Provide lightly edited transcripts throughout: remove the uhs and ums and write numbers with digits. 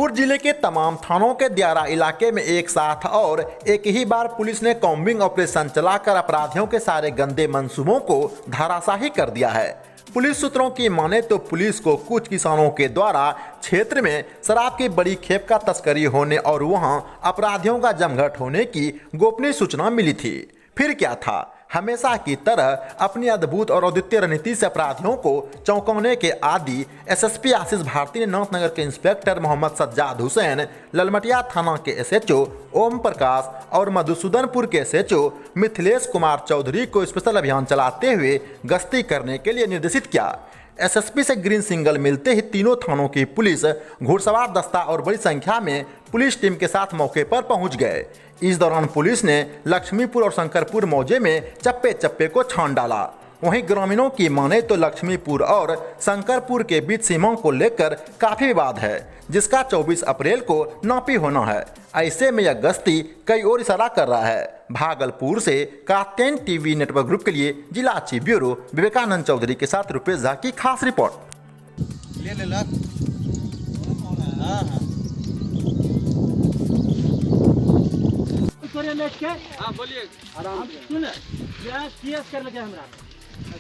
भागलपुर जिले के तमाम थानों के दियारा इलाके में एक साथ और एक ही बार पुलिस ने कॉम्बिंग ऑपरेशन चलाकर अपराधियों के सारे गंदे मंसूबों को धराशाही कर दिया है। पुलिस सूत्रों की माने तो पुलिस को कुछ किसानों के द्वारा क्षेत्र में शराब की बड़ी खेप का तस्करी होने और वहां अपराधियों का जमघट होने की गोपनीय सूचना मिली थी। फिर क्या था, हमेशा की तरह अपनी अद्भुत और अद्वितीय रणनीति से अपराधियों को चौंकाने के आदि एसएसपी आशीष भारती ने नाथनगर के इंस्पेक्टर मोहम्मद सज्जाद हुसैन, ललमटिया थाना के एसएचओ ओम प्रकाश और मधुसूदनपुर के एसएचओ मिथिलेश कुमार चौधरी को स्पेशल अभियान चलाते हुए गश्ती करने के लिए निर्देशित किया। एसएसपी से ग्रीन सिग्नल मिलते ही तीनों थानों की पुलिस, घुड़सवार दस्ता और बड़ी संख्या में पुलिस टीम के साथ मौके पर पहुंच गए। इस दौरान पुलिस ने लक्ष्मीपुर और शंकरपुर मौजे में चप्पे चप्पे को छान डाला। वहीं ग्रामीणों की माने तो लक्ष्मीपुर और शंकरपुर के बीच सीमाओं को लेकर काफी विवाद है, जिसका 24 अप्रैल को नापी होना है। ऐसे में यह गश्ती कई और इशारा कर रहा है। भागलपुर से कात्यायन टीवी नेटवर्क ग्रुप के लिए जिला चीफ ब्यूरो विवेकानंद चौधरी के साथ रुपेश झा की खास रिपोर्ट। हाँ बोलिए। आराम सुन केस कर लगे हमरा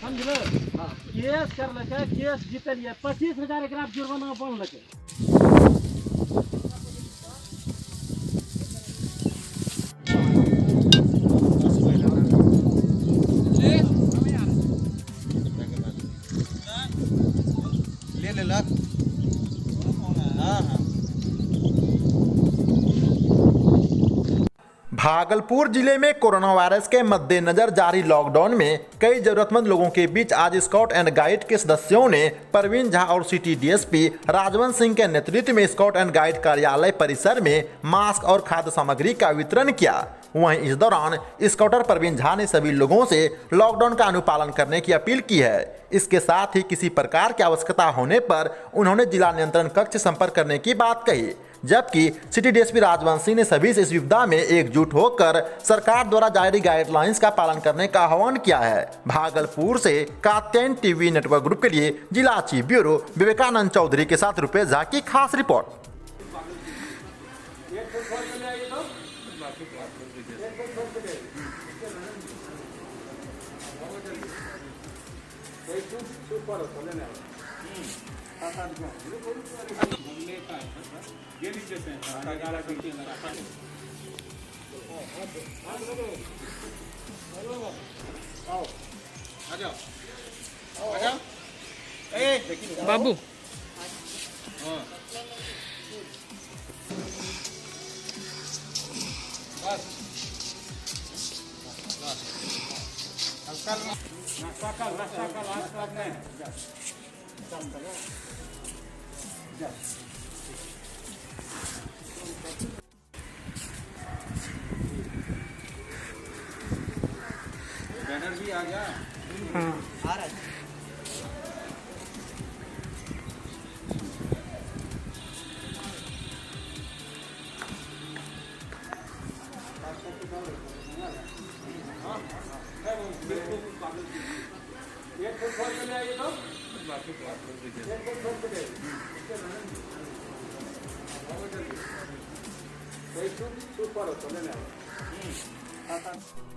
समझलो। केस कर लगे, केस जीतलिए 25,000 एकरा जुर्माना बन लगे। ले ला। हाँ हाँ। भागलपुर जिले में कोरोना वायरस के मद्देनजर जारी लॉकडाउन में कई जरूरतमंद लोगों के बीच आज स्काउट एंड गाइड के सदस्यों ने परवीन झा और सिटी डीएसपी राजवंत सिंह के नेतृत्व में स्काउट एंड गाइड कार्यालय परिसर में मास्क और खाद्य सामग्री का वितरण किया। वहीं इस दौरान स्काउटर परवीन झा ने सभी लोगों से लॉकडाउन का अनुपालन करने की अपील की है। इसके साथ ही किसी प्रकार की आवश्यकता होने पर उन्होंने जिला नियंत्रण कक्ष से संपर्क करने की बात कही, जबकि सिटी डीएसपी राजवंत सिंह ने सभी से इस विपदा में एकजुट होकर सरकार द्वारा जारी गाइडलाइंस का पालन करने का आह्वान किया है। भागलपुर से कात्यायन टीवी नेटवर्क ग्रुप के लिए जिला चीफ ब्यूरो विवेकानंद चौधरी के साथ रुपेश झा की खास रिपोर्ट। बाबू बैनर भी आ गया। हाँ आ रहा है।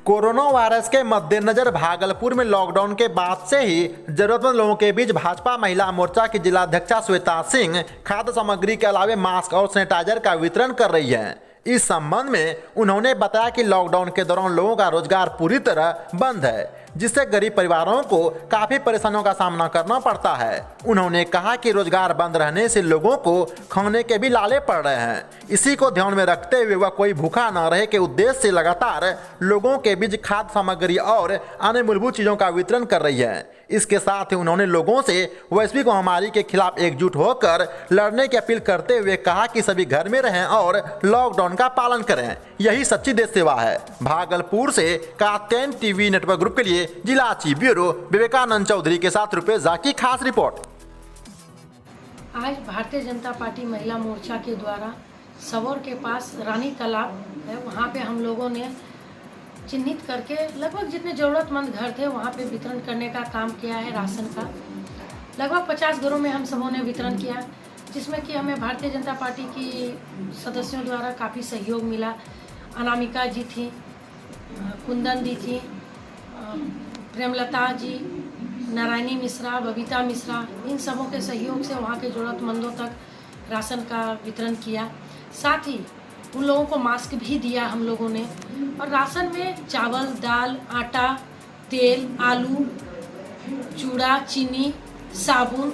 कोरोना वायरस के मद्देनजर भागलपुर में लॉकडाउन के बाद से ही जरूरतमंद लोगों के बीच भाजपा महिला मोर्चा की जिलाध्यक्षा श्वेता सिंह खाद्य सामग्री के अलावा मास्क और सैनिटाइजर का वितरण कर रही हैं। इस संबंध में उन्होंने बताया कि लॉकडाउन के दौरान लोगों का रोजगार पूरी तरह बंद है, जिससे गरीब परिवारों को काफी परेशानियों का सामना करना पड़ता है। उन्होंने कहा कि रोजगार बंद रहने से लोगों को खाने के भी लाले पड़ रहे हैं। इसी को ध्यान में रखते हुए वह कोई भूखा न रहे के उद्देश्य से लगातार लोगों के बीच खाद्य सामग्री और अन्य मूलभूत चीजों का वितरण कर रही है। इसके साथ ही उन्होंने लोगों से वैश्विक महामारी के खिलाफ एकजुट होकर लड़ने की अपील करते हुए कहा कि सभी घर में रहें और लॉकडाउन का पालन करें, यही सच्ची देश सेवा है। भागलपुर से कात्यायन टीवी नेटवर्क ग्रुप के लिए जिला चीफ ब्यूरो विवेकानंद चौधरी के साथ रुपेश झा की खास रिपोर्ट। आज भारतीय जनता पार्टी महिला मोर्चा के द्वारा सबौर के पास रानी तालाब है, वहाँ पे हम लोगों ने चिन्हित करके लगभग जितने ज़रूरतमंद घर थे वहाँ पे वितरण करने का काम किया है। राशन का लगभग 50 घरों में हम सबों ने वितरण किया। जिसमें कि हमें भारतीय जनता पार्टी की सदस्यों द्वारा काफ़ी सहयोग मिला। अनामिका जी थी, कुंदन दी थी, प्रेमलता जी, नारायणी मिश्रा, बबीता मिश्रा, इन सबों के सहयोग से वहाँ के ज़रूरतमंदों तक राशन का वितरण किया। साथ ही उन लोगों को मास्क भी दिया हम लोगों ने। और राशन में चावल, दाल, आटा, तेल, आलू, चूड़ा, चीनी, साबुन,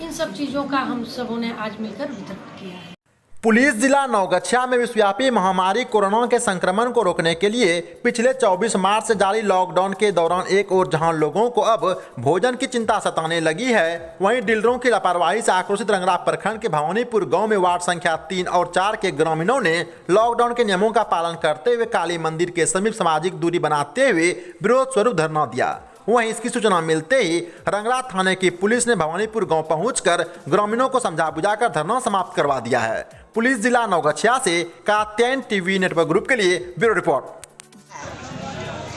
इन सब चीज़ों का हम सबों ने आज मिलकर वितरण किया है। पुलिस जिला नवगछिया में विश्वव्यापी महामारी कोरोना के संक्रमण को रोकने के लिए पिछले 24 मार्च से जारी लॉकडाउन के दौरान एक और जहां लोगों को अब भोजन की चिंता सताने लगी है, वहीं डीलरों की लापरवाही से आक्रोशित रंगरा प्रखंड के भवानीपुर गांव में वार्ड संख्या 3 और 4 के ग्रामीणों ने लॉकडाउन के नियमों का पालन करते हुए काली मंदिर के समीप सामाजिक दूरी बनाते हुए विरोध स्वरूप धरना दिया। वहीं इसकी सूचना मिलते ही रंगरा थाने की पुलिस ने भवानीपुर गांव पहुंचकर ग्रामीणों को समझा बुझाकर धरना समाप्त करवा दिया है। पुलिस जिला नवगछिया से कात्यायन टीवी नेटवर्क ग्रुप के लिए ब्यूरो रिपोर्ट।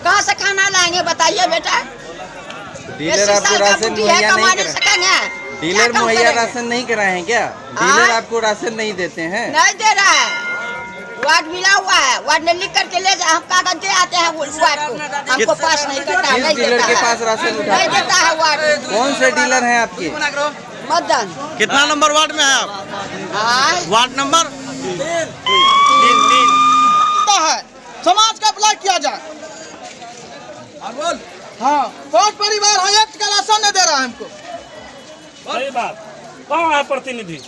कहाँ से खाना लाएंगे बताइए बेटा? डीलर आपको राशन मुहैया नहीं कराए? डीलर मुहैया राशन नहीं कराए हैं क्या? डीलर आपको राशन नहीं देते हैं? नहीं दे रहा है। वार्ड मिला हुआ है, वार्ड में लिख करके ले जाए, हम कागज दे आते हैं वार्ड को, हमको पास नहीं करता है। किस डीलर के पास राशन उठा? नहीं देता है वार्ड। कौन से डीलर हैं आपके? मतदान कितना नंबर वार्ड में है आप? वार्ड नंबर 3 है। समाज का भला किया जाए। हाँ, बहुत परिवार है, एक का राशन नहीं दे रहा है हमको। सही बात। कहाँ है प्रतिनिधि?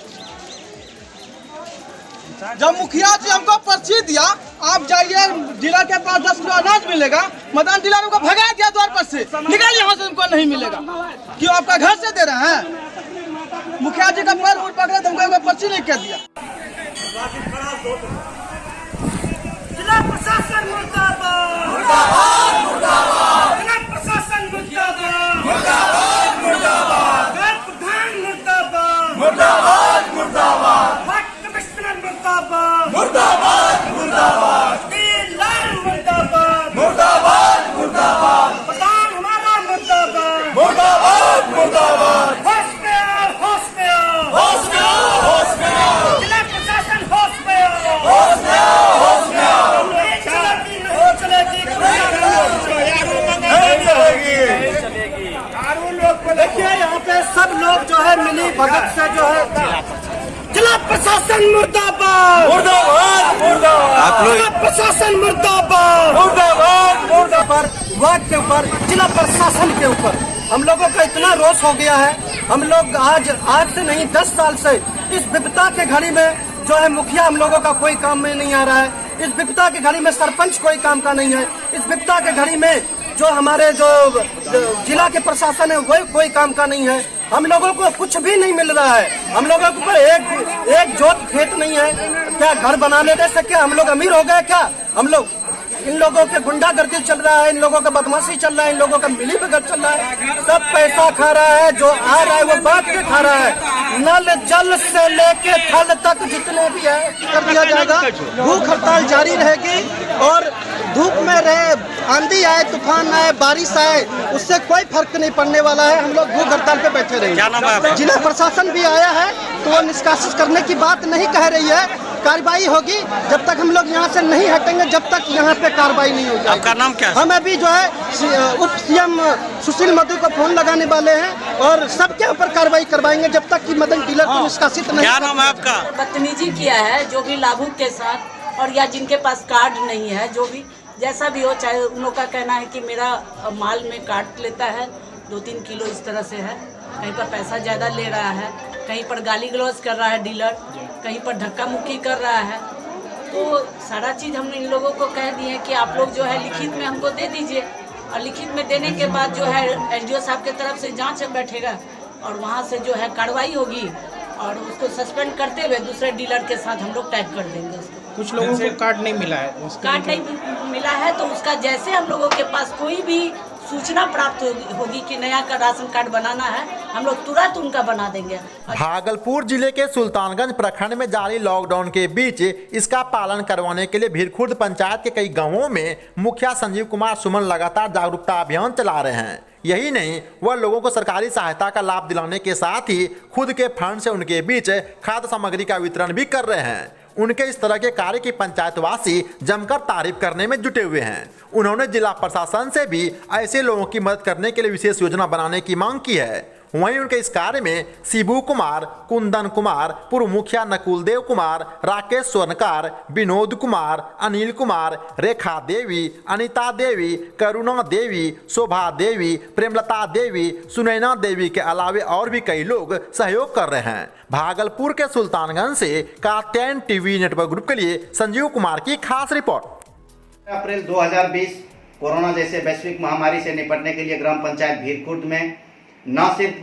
जब मुखिया जी हमको पर्ची दिया, आप जाइए जिला के पास 10 किलो अनाज मिलेगा, मतदान डीलर को भगा दिया द्वार पर से, निकल यहाँ से, तुमको नहीं मिलेगा। क्यों आपका घर से दे रहे हैं? मुखिया जी का पैर उठ पकड़े, तुमको पर्ची नहीं कर दिया। जिला प्रशासन मुर्दाबाद, मुर्दाबाद, मुर्दाबाद। जिला प्रशासन मुर्दाबाद, मुर्दाबाद, मुर्दाबाद। प्रधान मुर्दाबाद, मुर्दाबाद, मुर्दाबाद। कमिश्नर मुर्दाबाद, मुर्दाबाद, मुर्दाबाद। डीलर मुर्दाबाद, मुर्दाबाद, मुर्दाबाद। प्रधान हमारा मुर्दाबाद, मुर्दाबाद, मुर्दाबाद। होश में आओ, होश में आओ, होश में आओ, होश में आओ। जिला प्रशासन होश में आओ, होश में आओ, होश में आओ। नहीं चलेगी, नहीं चलेगी, नहीं चलेगी। देखिए यहाँ पे सब लोग जो है मिली भगत से जो है, जिला प्रशासन मुर्दाबाद, मुर्दाबाद, मुर्दाबाद। आप लोग जिला प्रशासन मुर्दाबाद, मुर्दाबाद, मुर्दाबाद। वार्ड के ऊपर, जिला प्रशासन के ऊपर हम लोगों का इतना रोष हो गया है। हम लोग आज से नहीं 10 साल से इस विपदा के घड़ी में जो है मुखिया हम लोगों का कोई काम में नहीं आ रहा है। इस विपदा के घड़ी में सरपंच कोई काम का नहीं है। इस विपदा के घड़ी में जो हमारे जो जिला के प्रशासन है वही कोई काम का नहीं है। हम लोगों को कुछ भी नहीं मिल रहा है। हम लोगों के ऊपर एक जोत खेत नहीं है। क्या घर बनाने दे सके? हम लोग अमीर हो गए क्या? हम लोग, इन लोगों के गुंडागर्दी चल रहा है, इन लोगों का बदमाशी चल रहा है, इन लोगों का मिलीभगत चल रहा है। सब पैसा खा रहा है, जो आ रहा है वो बांट के खा रहा है। नल जल से लेके थल तक जितने भी है कर दिया जाएगा। भूख हड़ताल जारी रहेगी और धूप में रहे, आंधी आए, तूफान आए, बारिश आए, उससे कोई फर्क नहीं पड़ने वाला है। हम लोग भूख हड़ताल पे बैठे रहेंगे। जिला प्रशासन भी आया है तो वो निष्कासित करने की बात नहीं कह रही है। कार्रवाई होगी जब तक हम लोग यहाँ से नहीं हटेंगे, जब तक यहाँ पे कार्रवाई नहीं होगी। आपका नाम क्या है? हम अभी जो है उप सीएम सुशील मोदी को फोन लगाने वाले हैं और सबके ऊपर कार्रवाई करवाएंगे जब तक कि मदन डीलर को निष्कासित नहीं। क्या नाम है आपका? बदतमीजी किया है जो भी लाभुक के साथ, और या जिनके पास कार्ड नहीं है, जो भी जैसा भी हो, चाहे उन लोग का कहना है कि मेरा माल में काट लेता है 2-3 किलो, इस तरह से है। कहीं पर पैसा ज़्यादा ले रहा है, कहीं पर गाली गलौज कर रहा है डीलर, कहीं पर धक्का मुक्की कर रहा है। तो सारा चीज़ हमने इन लोगों को कह दी है कि आप लोग जो है लिखित में हमको दे दीजिए, और लिखित में देने के बाद जो है एसडीओ साहब की तरफ से जांच बैठेगा और वहाँ से जो है कार्रवाई होगी और उसको सस्पेंड करते हुए दूसरे डीलर के साथ हम लोग टैग कर देंगे उसको। कुछ लोगों को कार्ड नहीं मिला है, कार्ड नहीं मिला है तो उसका जैसे हम लोगों के पास कोई भी सूचना प्राप्त होगी कि नया का राशन कार्ड बनाना है, हम लोग तुरंत उनका बना देंगे। भागलपुर जिले के सुल्तानगंज प्रखंड में जारी लॉकडाउन के बीच इसका पालन करवाने के लिए भीरखुर्द पंचायत के कई गांवों में मुखिया संजीव कुमार सुमन लगातार जागरूकता अभियान चला रहे हैं। यही नहीं, वह लोगों को सरकारी सहायता का लाभ दिलाने के साथ ही खुद के फंड से उनके बीच खाद्य सामग्री का वितरण भी कर रहे हैं। उनके इस तरह के कार्य की पंचायतवासी जमकर तारीफ करने में जुटे हुए हैं। उन्होंने जिला प्रशासन से भी ऐसे लोगों की मदद करने के लिए विशेष योजना बनाने की मांग की है। वहीं उनके इस कार्य में शिबू कुमार, कुंदन कुमार, पूर्व मुखिया नकुलदेव कुमार, राकेश स्वर्णकार, विनोद कुमार, अनिल कुमार, रेखा देवी, अनिता देवी, करुणा देवी, शोभा देवी, प्रेमलता देवी, सुनैना देवी के अलावे और भी कई लोग सहयोग कर रहे हैं। भागलपुर के सुल्तानगंज से कात्यायन टीवी नेटवर्क ग्रुप के लिए संजीव कुमार की खास रिपोर्ट। अप्रैल 2020 कोरोना जैसे वैश्विक महामारी से निपटने के लिए ग्राम पंचायत भीरकुर्द में न सिर्फ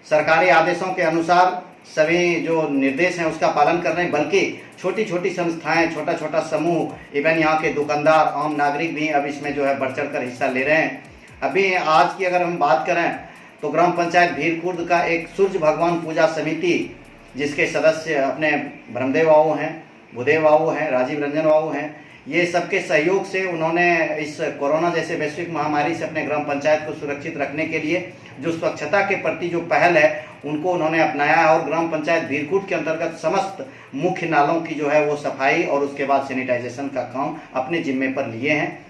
सरकारी आदेशों के अनुसार सभी जो निर्देश हैं उसका पालन कर रहे हैं, बल्कि छोटी छोटी संस्थाएं, छोटा छोटा समूह, इवन यहाँ के दुकानदार, आम नागरिक भी अब इसमें जो है बढ़ चढ़ कर हिस्सा ले रहे हैं। अभी आज की अगर हम बात करें तो ग्राम पंचायत भीरकुर्द का एक सूर्य भगवान पूजा समिति, जिसके सदस्य अपने ब्रह्मदेव बाबू हैं, भूदेव बाबू हैं, राजीव रंजन बाबू हैं, ये सबके सहयोग से उन्होंने इस कोरोना जैसे वैश्विक महामारी से अपने ग्राम पंचायत को सुरक्षित रखने के लिए जो स्वच्छता के प्रति जो पहल है उनको उन्होंने अपनाया है और ग्राम पंचायत भीरकुर्द के अंतर्गत समस्त मुख्य नालों की जो है वो सफाई और उसके बाद सैनिटाइजेशन का काम अपने जिम्मे पर लिए हैं।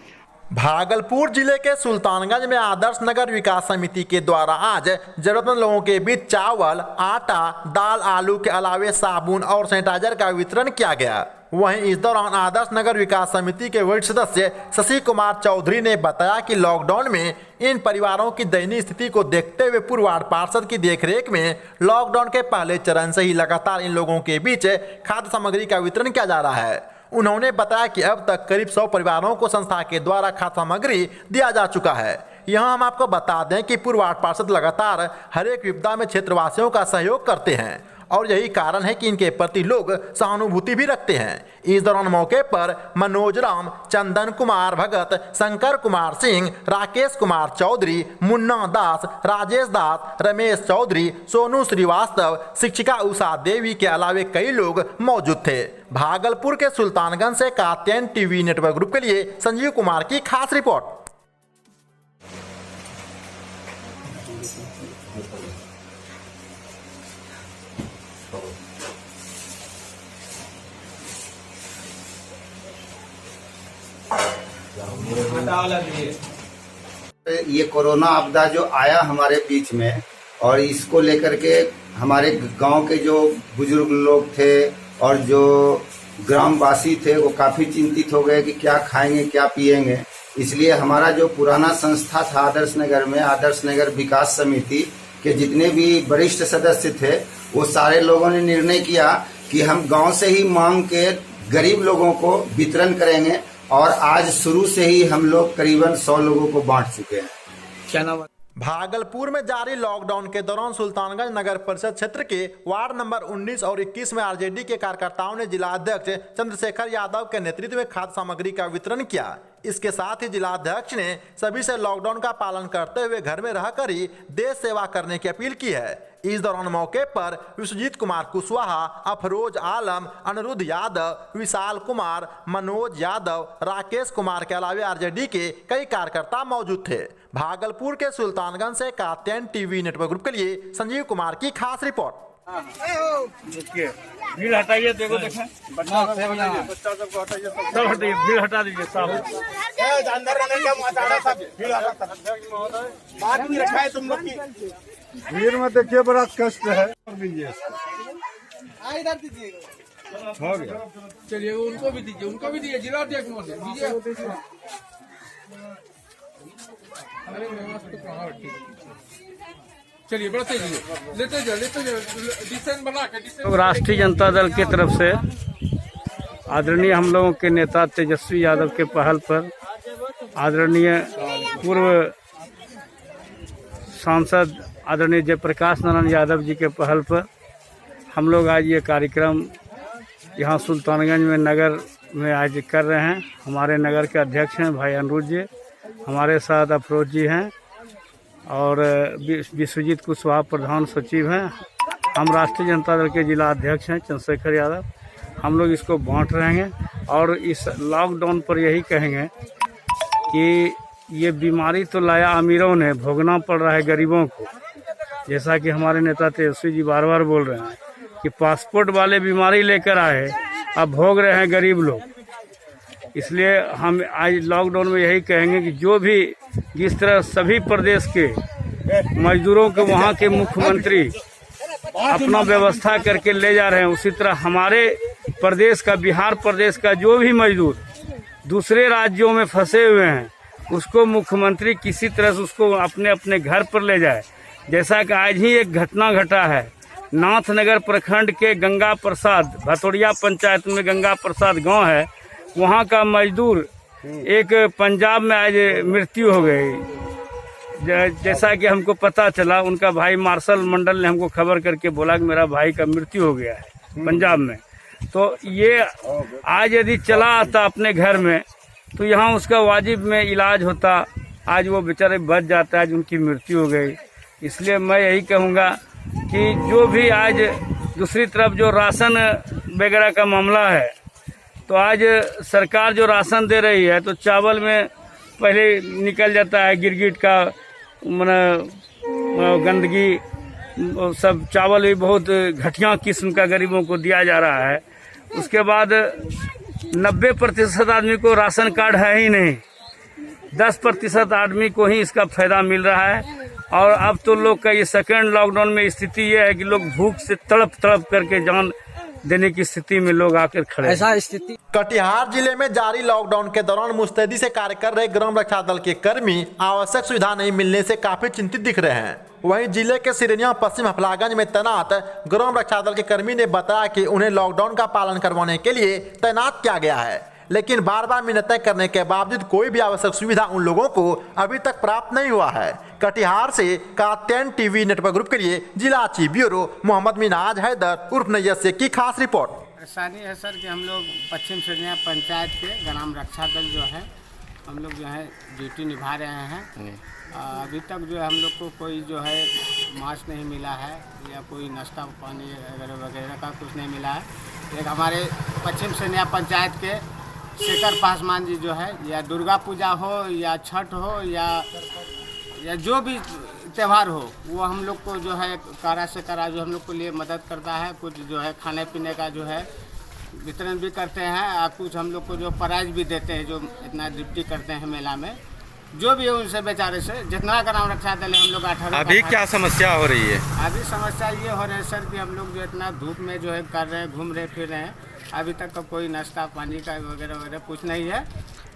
भागलपुर जिले के सुल्तानगंज में आदर्श नगर विकास समिति के द्वारा आज जरूरतमंद लोगों के बीच चावल, आटा, दाल, आलू के अलावे साबुन और सैनिटाइजर का वितरण किया गया। वहीं इस दौरान आदर्श नगर विकास समिति के वरिष्ठ सदस्य शशि कुमार चौधरी ने बताया कि लॉकडाउन में इन परिवारों की दयनीय स्थिति को देखते हुए पूर्व वार्ड पार्षद की देखरेख में लॉकडाउन के पहले चरण से ही लगातार इन लोगों के बीच खाद्य सामग्री का वितरण किया जा रहा है। उन्होंने बताया कि अब तक करीब 100 परिवारों को संस्था के द्वारा खाद्य सामग्री दिया जा चुका है। यहाँ हम आपको बता दें कि पूर्व वार्ड पार्षद लगातार हर एक विपदा में क्षेत्रवासियों का सहयोग करते हैं और यही कारण है कि इनके प्रति लोग सहानुभूति भी रखते हैं। इस दौरान मौके पर मनोज राम, चंदन कुमार भगत, शंकर कुमार सिंह, राकेश कुमार चौधरी, मुन्ना दास, राजेश दास, रमेश चौधरी, सोनू श्रीवास्तव, शिक्षिका उषा देवी के अलावे कई लोग मौजूद थे। भागलपुर के सुल्तानगंज से कात्यायन टीवी नेटवर्क ग्रुप के लिए संजीव कुमार की खास रिपोर्ट। ये कोरोना आपदा जो आया हमारे बीच में और इसको लेकर के हमारे गांव के जो बुजुर्ग लोग थे और जो ग्रामवासी थे वो काफी चिंतित हो गए कि क्या खाएंगे क्या पिएंगे। इसलिए हमारा जो पुराना संस्था था आदर्श नगर में, आदर्श नगर विकास समिति के जितने भी वरिष्ठ सदस्य थे वो सारे लोगों ने निर्णय किया कि हम गांव से ही मांग के गरीब लोगों को वितरण करेंगे और आज शुरू से ही हम लोग करीबन 100 लोगों को बांट चुके हैं। क्या नाम? भागलपुर में जारी लॉकडाउन के दौरान सुल्तानगंज नगर परिषद क्षेत्र के वार्ड नंबर 19 और 21 में आरजेडी के कार्यकर्ताओं ने जिला अध्यक्ष चंद्रशेखर यादव के नेतृत्व में खाद्य सामग्री का वितरण किया। इसके साथ ही जिला अध्यक्ष ने सभी से लॉकडाउन का पालन करते हुए घर में रहकर ही देश सेवा करने की अपील की है। इस दौरान मौके पर विश्वजीत कुमार कुशवाहा, अफरोज आलम, अनिरुद्ध यादव, विशाल कुमार, मनोज यादव, राकेश कुमार के अलावे आरजेडी के कई कार्यकर्ता मौजूद थे। भागलपुर के सुल्तानगंज से कात्यायन टीवी नेटवर्क ग्रुप के लिए संजीव कुमार की खास रिपोर्ट। भीड़ हटाइए, देखो देखें बच्चा सबको हटाइए, सब हटाइए, भीड़ हटा दीजिए साहब। अंदर रहने का माताड़ा साहब भीड़ हटा, बात नहीं रखा है तुम लोग की भीड़ में। देखिए बड़ा कष्ट है, इधर दीजिए, हो गया। चलिए उनको भी दीजिए, उनको भी दीजिए, जिला अध्यक्ष महोदय दीजिए। चलिए बढ़ते जाइए, लेते जाइए, डिस्टेंस बना के। राष्ट्रीय जनता दल की तरफ से आदरणीय हम लोगों के नेता तेजस्वी यादव के पहल पर, आदरणीय पूर्व सांसद आदरणीय जयप्रकाश नारायण यादव जी के पहल पर हम लोग आज ये कार्यक्रम यहाँ सुल्तानगंज में नगर में आज कर रहे हैं। हमारे नगर के अध्यक्ष हैं भाई अनिरुद्ध जी, हमारे साथ अफरोज जी हैं और विश्वजीत कुशवाहा प्रधान सचिव हैं। हम राष्ट्रीय जनता दल के जिला अध्यक्ष हैं चंद्रशेखर यादव। हम लोग इसको बांट रहे हैं और इस लॉकडाउन पर यही कहेंगे कि ये बीमारी तो लाया अमीरों ने, भोगना पड़ रहा है गरीबों को। जैसा कि हमारे नेता तेजस्वी जी बार बार बोल रहे हैं कि पासपोर्ट वाले बीमारी लेकर आए, अब भोग रहे हैं गरीब लोग। इसलिए हम आज लॉकडाउन में यही कहेंगे कि जो भी जिस तरह सभी प्रदेश के मजदूरों को वहाँ के मुख्यमंत्री अपना व्यवस्था करके ले जा रहे हैं, उसी तरह हमारे प्रदेश का, बिहार प्रदेश का जो भी मजदूर दूसरे राज्यों में फंसे हुए हैं, उसको मुख्यमंत्री किसी तरह से उसको अपने अपने घर पर ले जाए। जैसा कि आज ही एक घटना घटा है, नाथनगर प्रखंड के गंगा प्रसाद भतोड़िया पंचायत में गंगा प्रसाद गांव है, वहां का मजदूर एक पंजाब में आज मृत्यु हो गई। जैसा कि हमको पता चला, उनका भाई मार्शल मंडल ने हमको खबर करके बोला कि मेरा भाई का मृत्यु हो गया है पंजाब में। तो ये आज यदि चला आता अपने घर में तो यहाँ उसका वाजिब में इलाज होता, आज वो बेचारे बच जाता, आज उनकी मृत्यु हो गई। इसलिए मैं यही कहूँगा कि जो भी आज दूसरी तरफ जो राशन वगैरह का मामला है, तो आज सरकार जो राशन दे रही है तो चावल में पहले निकल जाता है गिरगिट का गंदगी, सब चावल भी बहुत घटिया किस्म का गरीबों को दिया जा रहा है। उसके बाद 90% आदमी को राशन कार्ड है ही नहीं, 10% आदमी को ही इसका फायदा मिल रहा है। और अब तो लोग का ये सेकेंड लॉकडाउन में स्थिति ये है कि लोग भूख से तड़प करके जान देने की स्थिति में लोग आकर खड़े। ऐसा स्थिति कटिहार जिले में जारी लॉकडाउन के दौरान मुस्तैदी से कार्य कर रहे ग्राम रक्षा दल के कर्मी आवश्यक सुविधा नहीं मिलने से काफी चिंतित दिख रहे हैं। वहीं जिले के सिरनिया पश्चिम हफलागंज में तैनात ग्राम रक्षा दल के कर्मी ने बताया कि उन्हें लॉकडाउन का पालन करवाने के लिए तैनात किया गया है, लेकिन बार बार मिन्नतें करने के बावजूद कोई भी आवश्यक सुविधा उन लोगों को अभी तक प्राप्त नहीं हुआ है। कटिहार से कात्यायन टीवी नेटवर्क ग्रुप के लिए जिला चीफ ब्यूरो मोहम्मद मिनाज हैदर उर्फ नैयर से की खास रिपोर्ट। परेशानी है सर कि हम लोग पश्चिम सिरनिया पंचायत के ग्राम रक्षा दल जो है, हम लोग जो है ड्यूटी निभा रहे हैं। अभी तक जो है हम लोग को कोई जो है मास्क नहीं मिला है या कोई नाश्ता पानी वगैरह का कुछ नहीं मिला है। एक हमारे पश्चिम सिरनिया पंचायत के शेखर पासवान जी जो है, या दुर्गा पूजा हो या छठ हो या जो भी त्यौहार हो, वो हम लोग को जो है कारा से कारा जो हम लोग को लिए मदद करता है। कुछ जो है खाने पीने का जो है वितरण भी करते हैं और कुछ हम लोग को जो प्राइज भी देते हैं, जो इतना ड्यूटी करते हैं मेला में, जो भी है उनसे बेचारे से जितना ग्राम रक्षा दल हम लोग 18। अभी क्या समस्या हो रही है? अभी समस्या ये हो रही है सर कि हम लोग जो इतना धूप में जो है कर रहे हैं, घूम रहे फिर रहे हैं, अभी तक का कोई नाश्ता पानी का वगैरह कुछ नहीं है।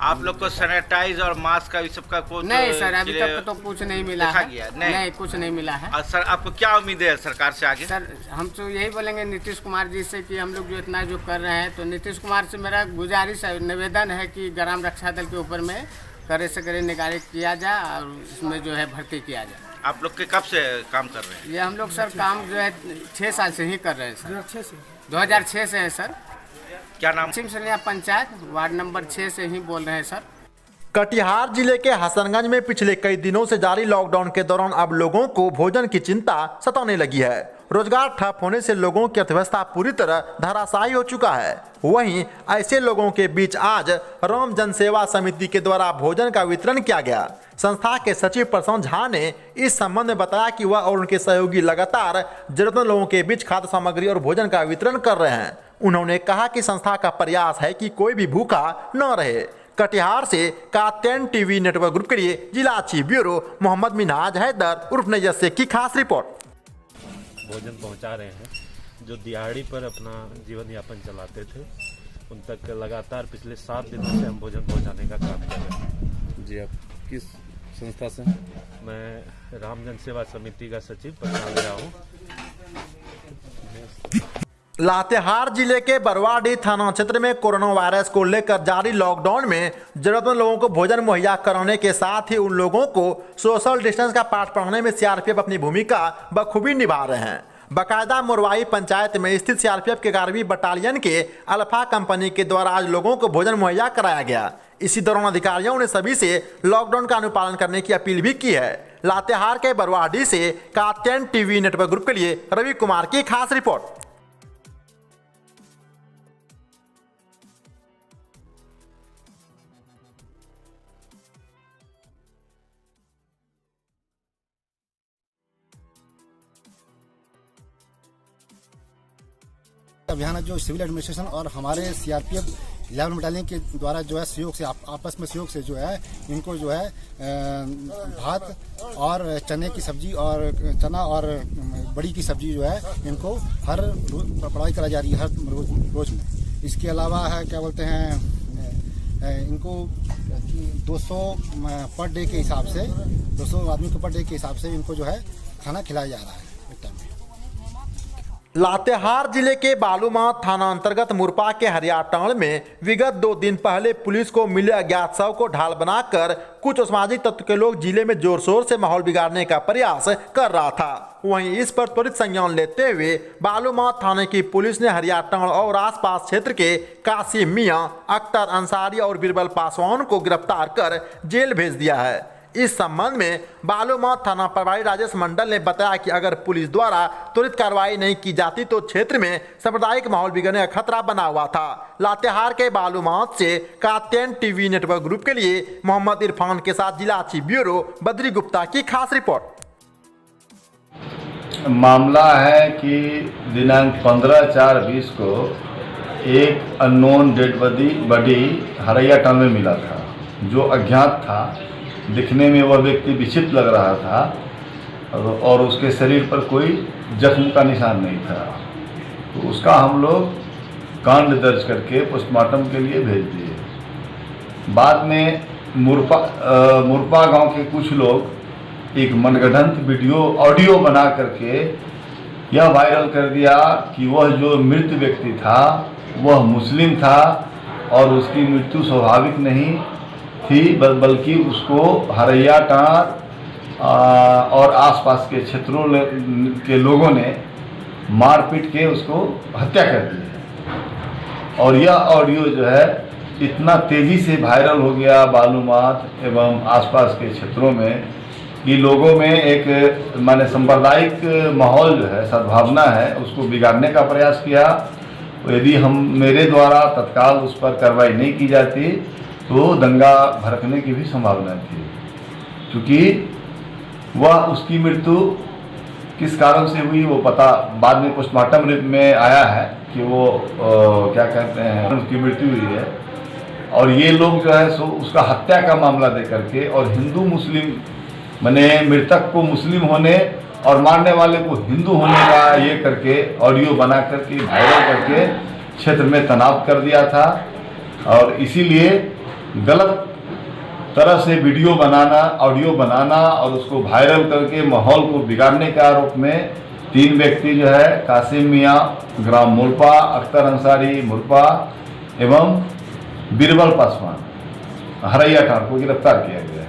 आप लोग को सैनिटाइज और मास्क का सब का कुछ नहीं सर, अभी तक तो कुछ नहीं मिला है। नहीं कुछ नहीं मिला है। और सर आपको क्या उम्मीद है सरकार से आगे? सर हम तो यही बोलेंगे नीतीश कुमार जी से कि हम लोग जो इतना जो कर रहे हैं, तो नीतीश कुमार से मेरा गुजारिश है, निवेदन है कि ग्राम रक्षा दल के ऊपर में करे से करे निगरानी किया जाए और उसमें जो है भर्ती किया जाए। आप लोग के कब से काम कर रहे हैं? ये हम लोग सर काम जो है 6 साल से ही कर रहे हैं सर। 2006 से है सर। क्या नाम? पश्चिम सिरनिया पंचायत वार्ड नंबर 6 से ही बोल रहे हैं सर। कटिहार जिले के हसनगंज में पिछले कई दिनों से जारी लॉकडाउन के दौरान अब लोगों को भोजन की चिंता सताने लगी है। रोजगार ठप होने से लोगों की अर्थव्यवस्था पूरी तरह धराशायी हो चुका है। वहीं ऐसे लोगों के बीच आज राम जनसेवा समिति के द्वारा भोजन का वितरण किया गया। संस्था के सचिव प्रशांत झा ने इस संबंध में बताया कि वह और उनके सहयोगी लगातार जरूरतमंद लोगों के बीच खाद्य सामग्री और भोजन का वितरण कर रहे हैं। उन्होंने कहा कि संस्था का प्रयास है कि कोई भी भूखा न रहे। कटिहार से कात्यायन टीवी नेटवर्क ग्रुप के लिए जिला चीफ ब्यूरो मोहम्मद मिनाज हैदर उर्फ नैयर से की खास रिपोर्ट। भोजन पहुंचा रहे हैं जो दिहाड़ी पर अपना जीवन यापन चलाते थे, उन तक लगातार पिछले 7 दिनों से हम भोजन पहुंचाने का काम कर रहे हैं। जी, आप किस संस्था से? मैं राम जनसेवा समिति का सचिव प्रशांत झा हूँ। लातेहार जिले के बरवाडीह थाना क्षेत्र में कोरोना वायरस को लेकर जारी लॉकडाउन में जरूरतमंद लोगों को भोजन मुहैया कराने के साथ ही उन लोगों को सोशल डिस्टेंस का पाठ पढ़ाने में सीआरपीएफ अपनी भूमिका बखूबी निभा रहे हैं। बाकायदा मुरवाई पंचायत में स्थित सीआरपीएफ के 11वीं बटालियन के अल्फा कंपनी के द्वारा आज लोगों को भोजन मुहैया कराया गया। इसी दौरान अधिकारियों ने सभी से लॉकडाउन का अनुपालन करने की अपील भी की है। लातेहार के बरवाडीह से कात्यायन टीवी नेटवर्क ग्रुप के लिए रवि कुमार की खास रिपोर्ट। अभियान जो सिविल एडमिनिस्ट्रेशन और हमारे सीआरपीएफ 11 बटालियन के द्वारा जो है सहयोग से आपस में सहयोग से जो है इनको जो है भात और चने की सब्जी और चना और बड़ी की सब्जी जो है इनको हर रोज प्रोवाइड कराई जा रही है हर रोज में। इसके अलावा है क्या बोलते हैं इनको 200 पर डे के हिसाब से 200 आदमी को पर डे के हिसाब से इनको जो है खाना खिलाया जा रहा है एक टाइम में। लातेहार जिले के बालूमाथ थाना अंतर्गत मुरपा के हरियाटाण में विगत 2 दिन पहले पुलिस को मिले अज्ञात शव को ढाल बनाकर कुछ असामाजिक तत्व के लोग जिले में जोर शोर से माहौल बिगाड़ने का प्रयास कर रहा था। वहीं इस पर त्वरित संज्ञान लेते हुए बालूमाथ थाने की पुलिस ने हरियाटाण और आसपास क्षेत्र के कासिम मियां, अख्तर अंसारी और बीरबल पासवान को गिरफ्तार कर जेल भेज दिया है। इस संबंध में बालूमाथ थाना प्रभारी राजेश मंडल ने बताया कि अगर पुलिस द्वारा त्वरित कार्रवाई नहीं की जाती तो क्षेत्र में सांप्रदायिक माहौल बिगड़ने का खतरा बना हुआ था। लातेहार के बालूमाथ से कात्यायन टीवी नेटवर्क ग्रुप के लिए मोहम्मद इरफान के साथ जिला चीफ ब्यूरो बद्री गुप्ता की खास रिपोर्ट। मामला है कि दिनांक 15/4/20 को एक अननोन डेड बॉडी हरियाटाण में मिला था, जो अज्ञात था। दिखने में वह व्यक्ति विचित्र लग रहा था और उसके शरीर पर कोई जख्म का निशान नहीं था। तो उसका हम लोग कांड दर्ज करके पोस्टमार्टम के लिए भेज दिए। बाद में मुरपा गांव के कुछ लोग एक मनगढ़ंत ऑडियो बना करके यह वायरल कर दिया कि वह जो मृत व्यक्ति था वह मुस्लिम था और उसकी मृत्यु स्वाभाविक नहीं थी, बल्कि उसको हरियाटाण और आसपास के क्षेत्रों के लोगों ने मारपीट के उसको हत्या कर दी है। और यह ऑडियो जो है इतना तेज़ी से वायरल हो गया बालूमाथ एवं आसपास के क्षेत्रों में कि लोगों में एक माने सांप्रदायिक माहौल जो है, सद्भावना है, उसको बिगाड़ने का प्रयास किया। यदि मेरे द्वारा तत्काल उस पर कार्रवाई नहीं की जाती तो दंगा भड़कने की भी संभावना थी, क्योंकि वह उसकी मृत्यु किस कारण से हुई वो पता बाद में पोस्टमार्टम में आया है कि वो क्या कहते हैं उसकी मृत्यु हुई है। और ये लोग जो है सो उसका हत्या का मामला दे करके और हिंदू मुस्लिम माने मृतक को मुस्लिम होने और मारने वाले को हिंदू होने का ये करके ऑडियो बना करके वायरल करके क्षेत्र में तनाव कर दिया था। और इसीलिए गलत तरह से वीडियो बनाना, ऑडियो बनाना और उसको वायरल करके माहौल को बिगाड़ने के आरोप में 3 व्यक्ति जो है कासिम मियां ग्राम मुरपा, अख्तर अंसारी मुरपा एवं बीरबल पासवान हरियाटाण को गिरफ्तार किया गया है।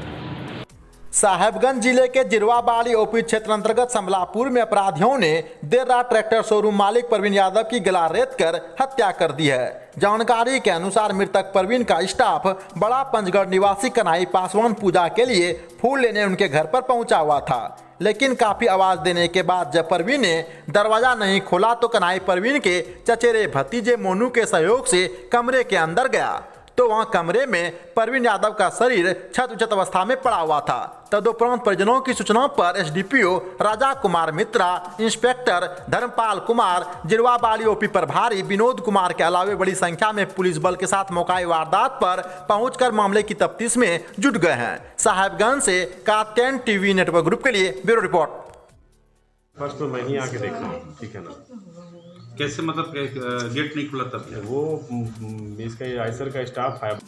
साहेबगंज जिले के जिरवाबाड़ी ओपी क्षेत्र अंतर्गत समलापुर में अपराधियों ने देर रात ट्रैक्टर शोरूम मालिक प्रवीण यादव की गला रेत कर हत्या कर दी है। जानकारी के अनुसार मृतक प्रवीण का स्टाफ बड़ा पंचगढ़ निवासी कन्हई पासवान पूजा के लिए फूल लेने उनके घर पर पहुंचा हुआ था, लेकिन काफी आवाज देने के बाद जब प्रवीण ने दरवाजा नहीं खोला तो कन्हई प्रवीण के चचेरे भतीजे मोनू के सहयोग से कमरे के अंदर गया तो वहां कमरे में प्रवीण यादव का शरीर क्षत अवस्था में पड़ा हुआ था। तदुपरांत परिजनों की सूचना पर एसडीपीओ राजा कुमार मित्रा, इंस्पेक्टर धर्मपाल कुमार, जिरवाबाड़ी ओपी प्रभारी विनोद कुमार के अलावे बड़ी संख्या में पुलिस बल के साथ मौका वारदात पर पहुंचकर मामले की तफ्तीश में जुट गए हैं। साहेबगंज से कात्यायन टीवी नेटवर्क ग्रुप के लिए ब्यूरो रिपोर्ट। फर्स्ट तो मैं ही आके देख रहा हूँ, ठीक है ना। कैसे मतलब गेट नहीं खुला तब? वो इसका आइसर का स्टाफ है।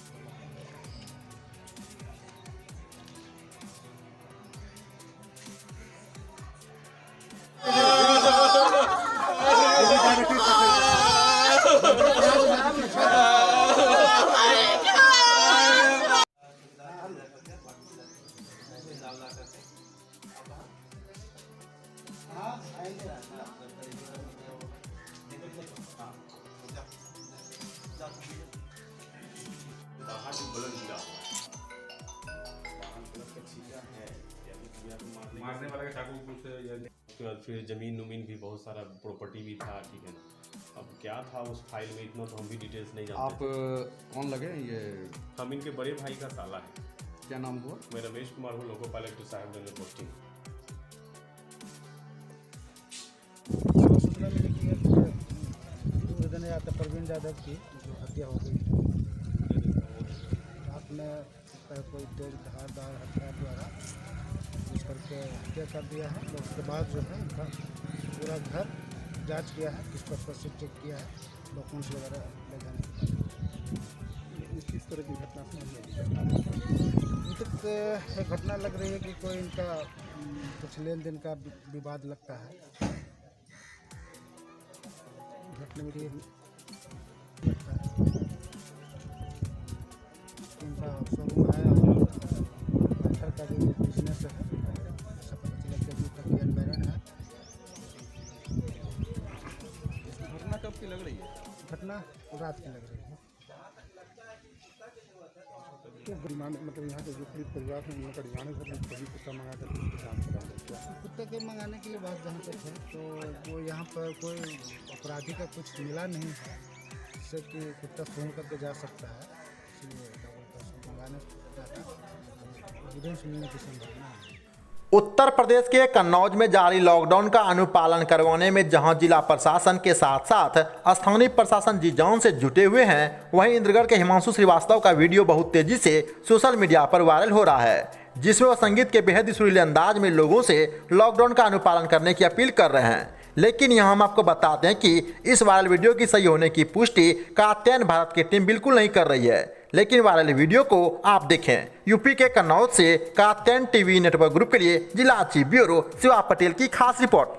मारने वाला का चाकू कुछ उसके बाद फिर जमीन उमीन भी बहुत सारा प्रॉपर्टी भी था, ठीक है ना। अब क्या था उस फाइल में इतना तो हम भी डिटेल्स नहीं जानते। आप कौन लगे ये? हम इनके बड़े भाई का साला है। क्या नाम हुआ? मैं रमेश कुमार हूँ, लोको पायलट टू साहेबगंज में पोस्टिंग। कात्यायन यादव की जो हत्या हो गई आपने कोई तेज धारदार हथियार द्वारा यूज करके हत्या कर दिया है। तो उसके बाद जो है उनका पूरा घर जांच किया है, किस पर्पज से चेक किया है, डॉक्यूमेंट्स वगैरह ले जाने के बाद किस तरह की घटना एक घटना लग रही है कि कोई इनका कुछ लेन देन का विवाद लगता है। घटना में इनका शोरूम है और पत्थर का भी बिजनेस है, ऐसा पता चला कि अभी तक ये अनमैरिड है। घटना कब की लग रही है? घटना रात की लग रही है। तो मतलब यहाँ के जो पीड़ित परिवार है उनका डिमांड है कभी कुत्ता मंगा कर कुत्ते के मंगाने के लिए बात जहाँ तक है तो वो यहाँ पर कोई अपराधी का कुछ मिला नहीं है जिससे कि कुत्ता फोन करके जा सकता है, इसलिए मंगाने मिलने की संभावना है। उत्तर प्रदेश के कन्नौज में जारी लॉकडाउन का अनुपालन करवाने में जहां जिला प्रशासन के साथ साथ स्थानीय प्रशासन जी जान से जुटे हुए हैं, वहीं इंद्रगढ़ के हिमांशु श्रीवास्तव का वीडियो बहुत तेजी से सोशल मीडिया पर वायरल हो रहा है, जिसमें वह संगीत के बेहद सुरीले अंदाज में लोगों से लॉकडाउन का अनुपालन करने की अपील कर रहे हैं। लेकिन यहाँ हम आपको बताते हैं कि इस वायरल वीडियो की सही होने की पुष्टि कात्यायन भारत की टीम बिल्कुल नहीं कर रही है। लेकिन वायरल वीडियो को आप देखें। यूपी के कन्नौज से कात्यायन टीवी नेटवर्क ग्रुप के लिए जिला चीफ ब्यूरो शिवा पटेल की खास रिपोर्ट।